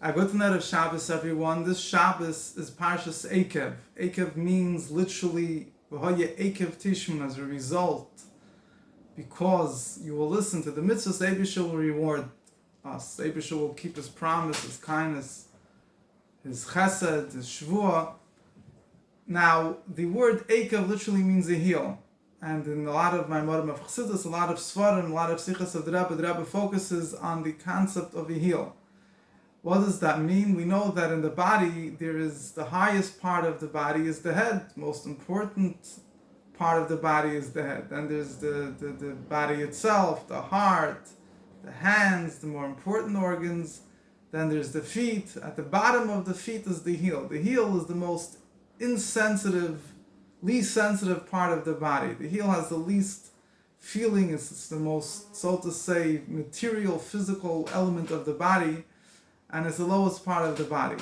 A good night of Shabbos, everyone. This Shabbos is Parshas Eikev. Eikev means literally Eikev Tishmun, as a result, because you will listen to the mitzvahs, Eibusha will reward us. Eibusha will keep his promise, his kindness, his chesed, his shvuah. Now, the word Eikev literally means a heel. And in a lot of my Morim of Chassidus, a lot of Svarim, a lot of Sichas of the Rebbe focuses on the concept of a heel. What does that mean? We know that in the body, there is the highest part of the body is the head. Most important part of the body is the head. Then there's the body itself, the heart, the hands, the more important organs. Then there's the feet. At the bottom of the feet is the heel. The heel is the most insensitive, least sensitive part of the body. The heel has the least feeling. It's the most, so to say, material, physical element of the body, and it's the lowest part of the body.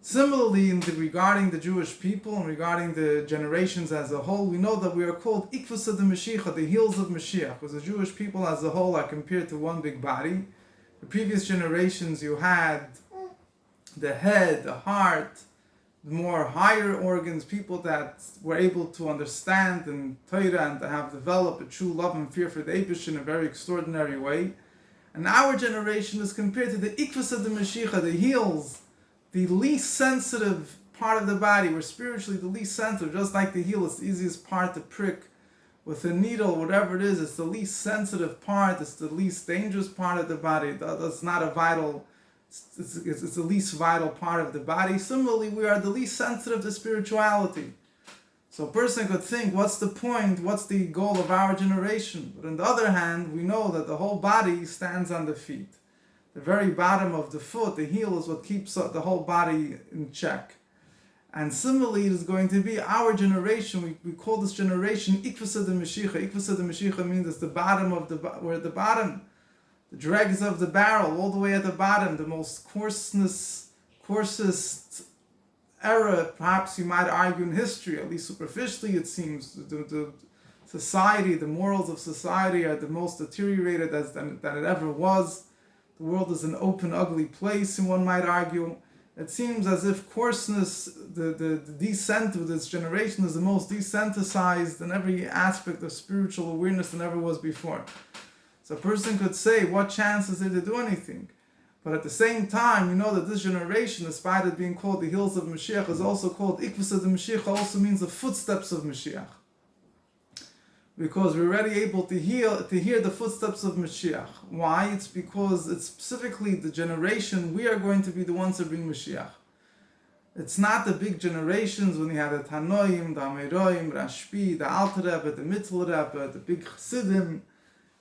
Similarly, regarding the Jewish people and regarding the generations as a whole, we know that we are called Eikev de Mashiach, the heels of Mashiach, because the Jewish people as a whole are compared to one big body. The previous generations, you had the head, the heart, the more higher organs, people that were able to understand and Torah and to have developed a true love and fear for the Eibush in a very extraordinary way. And our generation is compared to the Eikev de Mashiach, the heels, the least sensitive part of the body. We're spiritually the least sensitive, just like the heel is the easiest part to prick with a needle, whatever it is. It's the least sensitive part, it's the least dangerous part of the body. That's not a vital, it's the least vital part of the body. Similarly, we are the least sensitive to spirituality. So a person could think, what's the point? What's the goal of our generation? But on the other hand, we know that the whole body stands on the feet. The very bottom of the foot, the heel, is what keeps the whole body in check. And similarly, it is going to be our generation. We call this generation Eikev de Mashiach. Eikev de Mashiach means it's the bottom of we're at the bottom. The dregs of the barrel, all the way at the bottom, the most coarsest era, perhaps you might argue, in history, at least superficially it seems. The society, the morals of society are the most deteriorated than it ever was. The world is an open, ugly place, and one might argue. It seems as if coarseness, the descent of this generation is the most desensitized in every aspect of spiritual awareness than ever was before. So a person could say, what chance is there to do anything? But at the same time, we know that this generation, despite it being called the heels of Mashiach, is also called Eikev de Mashiach, also means the footsteps of Mashiach. Because we're already able to hear the footsteps of Mashiach. Why? It's because it's specifically the generation, we are going to be the ones that bring Mashiach. It's not the big generations when you had the Tanoim, the Ameroim, Rashbi, the Alter Rebbe, the Mittel Rebbe, the big Chassidim,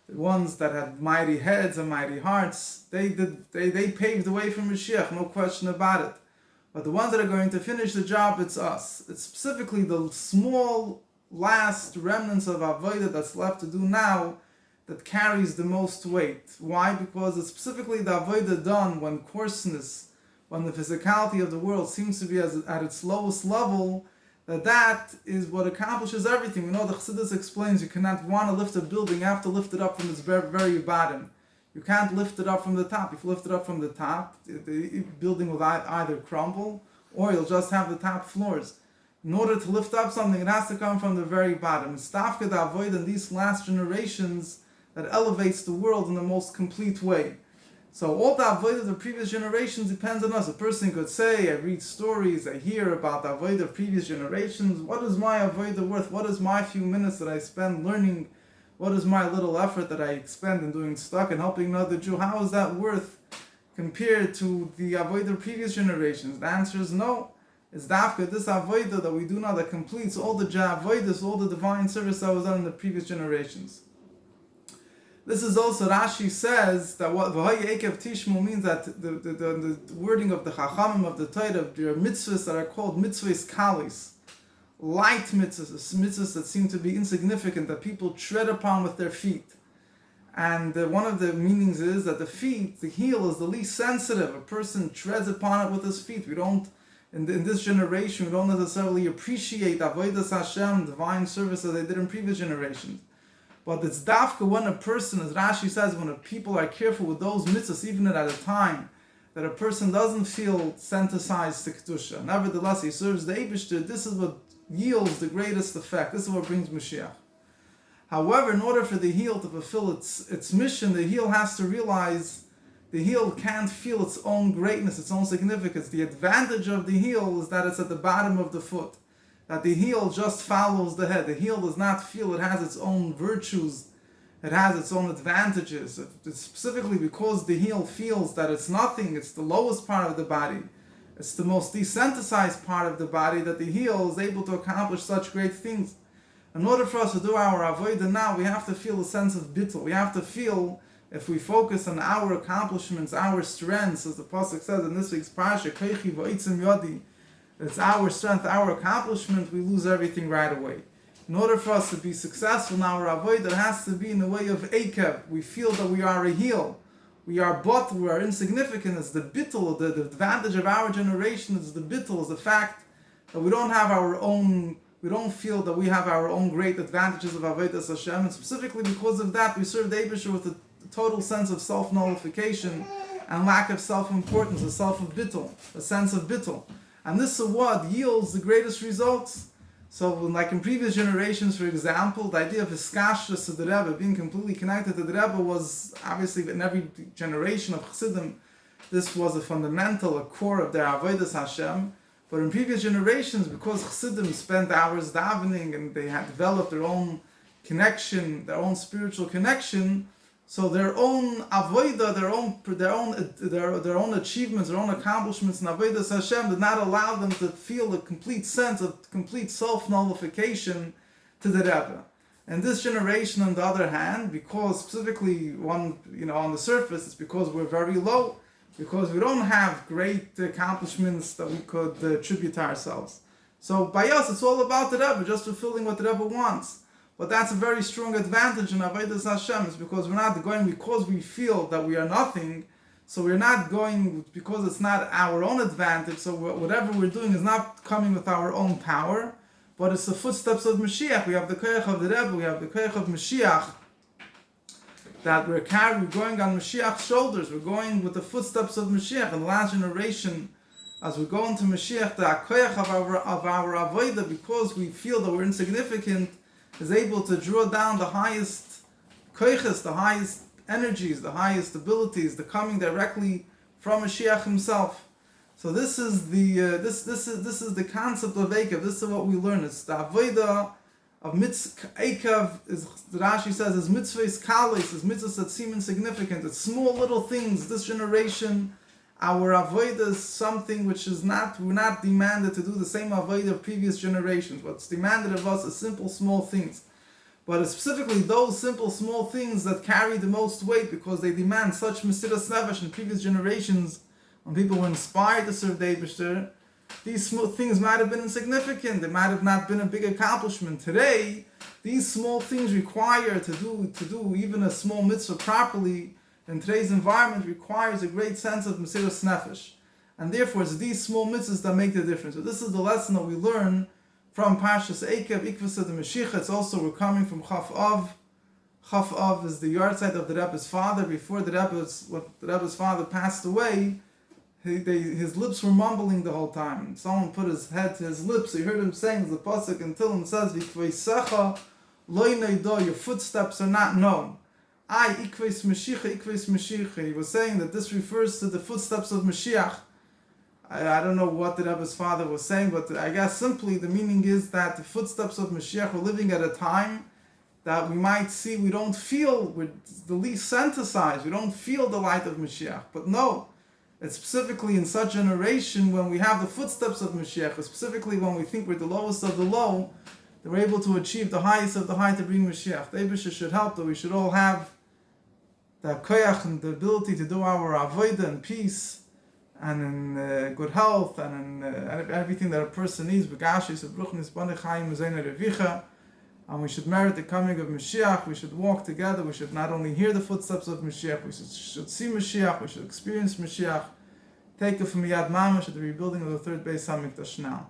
the ones that had mighty heads and mighty hearts. They paved the way for Mashiach, no question about it. But the ones that are going to finish the job, it's us. It's specifically the small last remnants of Avodah that's left to do now that carries the most weight. Why? Because it's specifically the Avodah done when coarseness, when the physicality of the world seems to be at its lowest level, that is what accomplishes everything. We know the Chassidus explains you cannot want to lift a building, you have to lift it up from its very bottom. You can't lift it up from the top. If you lift it up from the top, the building will either crumble or you'll just have the top floors. In order to lift up something, it has to come from the very bottom. It's Tafka da Avodah in these last generations that elevates the world in the most complete way. So all the Avodah of the previous generations depends on us. A person could say, I read stories, I hear about the Avodah of previous generations. What is my Avodah worth? What is my few minutes that I spend learning? What is my little effort that I expend in doing stuck and helping another Jew? How is that worth compared to the Avodah of previous generations? The answer is no. It's dafka, this avodah that we do now that completes all the avodas, all the divine service that was done in the previous generations. This is also, Rashi says that what Eikev Tishmu means that the wording of the Chachamim of the Torah, there are mitzvahs that are called mitzvahs kalis, light mitzvahs that seem to be insignificant, that people tread upon with their feet. And one of the meanings is that the heel is the least sensitive. A person treads upon it with his feet. We don't, in this generation, we don't necessarily appreciate Avodas Hashem, divine service, as they did in previous generations. But it's dafka when a person, as Rashi says, when a people are careful with those mitzvahs, even at a time that a person doesn't feel sensitized to Kedusha. Nevertheless, he serves the Eibishter. This is what yields the greatest effect. This is what brings Mashiach. However, in order for the heel to fulfill its mission, the heel has to realize the heel can't feel its own greatness, its own significance. The advantage of the heel is that it's at the bottom of the foot. That the heel just follows the head. The heel does not feel it has its own virtues. It has its own advantages. It's specifically because the heel feels that it's nothing, it's the lowest part of the body. It's the most desensitized part of the body, that the heel is able to accomplish such great things. In order for us to do our avodah now, we have to feel a sense of bittul. We have to feel, if we focus on our accomplishments, our strengths, as the Pasuk says in this week's Parsha, Keichi v'oitzim yodi, it's our strength, our accomplishment, we lose everything right away. In order for us to be successful in our avodah, it has to be in the way of Eikev. We feel that we are a heel. We are but, we are insignificant. It's the bittul, the advantage of our generation is the bittul, is the fact that we don't have our own, we don't feel that we have our own great advantages of avodas Hashem, and specifically because of that, we serve the Eibusher with a total sense of self-nullification and lack of self-importance, a sense of bittul. And this is what yields the greatest results. So, like in previous generations, for example, the idea of hiskashrus to the Rebbe, being completely connected to the Rebbe, was obviously in every generation of Chassidim, this was a fundamental, a core of their avodas Hashem. But in previous generations, because Chassidim spent hours davening and they had developed their own connection, their own spiritual connection, so their own avodah, their own achievements, their own accomplishments in avodas Hashem did not allow them to feel a complete sense of complete self-nullification to the Rebbe. And this generation, on the other hand, because specifically on the surface, it's because we're very low, because we don't have great accomplishments that we could attribute to ourselves. So by us, it's all about the Rebbe, just fulfilling what the Rebbe wants. But that's a very strong advantage in avodas Hashem, is because we're not going because we feel that we are nothing, so we're not going because it's not our own advantage, so whatever we're doing is not coming with our own power, but it's the footsteps of Mashiach. We have the koyach of the Rebbe, we have the koyach of Mashiach, that we're going on Mashiach's shoulders, we're going with the footsteps of Mashiach. In the last generation, as we go into Mashiach, the koyach of our avodah, because we feel that we're insignificant, is able to draw down the highest koiches, the highest energies, the highest abilities, the coming directly from Mashiach himself. So this is the this is the concept of Eikev. This is what we learn. It's the avodah of Eikev, is Rashi says, is mitzvahs kalis, is mitzvahs that seem insignificant. It's small little things. This generation, our avodah is something which is we're not demanded to do the same avodah of previous generations. What's demanded of us is simple, small things. But it's specifically those simple, small things that carry the most weight, because they demand such mesiras nefesh. In previous generations, when people were inspired to serve the Eibishter, these small things might have been insignificant. They might have not been a big accomplishment. Today, these small things require to do even a small mitzvah properly in today's environment requires a great sense of mesiras nefesh. And therefore, it's these small mitzvahs that make the difference. So this is the lesson that we learn from Parshas Eikev, Ikvus of the Mashiach. It's also, we're coming from Chaf Av. Chaf Av is the yard site of the Rebbe's father. Before the Rebbe's father passed away, his lips were mumbling the whole time. Someone put his head to his lips. So you heard him saying the pasuk until him says, "V'kveisecha lo neido," your footsteps are not known. Ikveis Mashiach. He was saying that this refers to the footsteps of Mashiach. I don't know what the Rebbe's father was saying, but I guess simply the meaning is that the footsteps of Mashiach, we're living at a time that we might see, we don't feel, we're the least sensitized, we don't feel the light of Mashiach. But no, it's specifically in such generation when we have the footsteps of Mashiach, specifically when we think we're the lowest of the low, that we're able to achieve the highest of the high to bring Mashiach. The Eibusher should help that we should all have the koyach and the ability to do our avodah in peace and in good health and in everything that a person needs. And we should merit the coming of Mashiach. We should walk together. We should not only hear the footsteps of Mashiach, we should see Mashiach, we should experience Mashiach. Take it from Yad Mamash at the rebuilding of the third Beis HaMikdash now.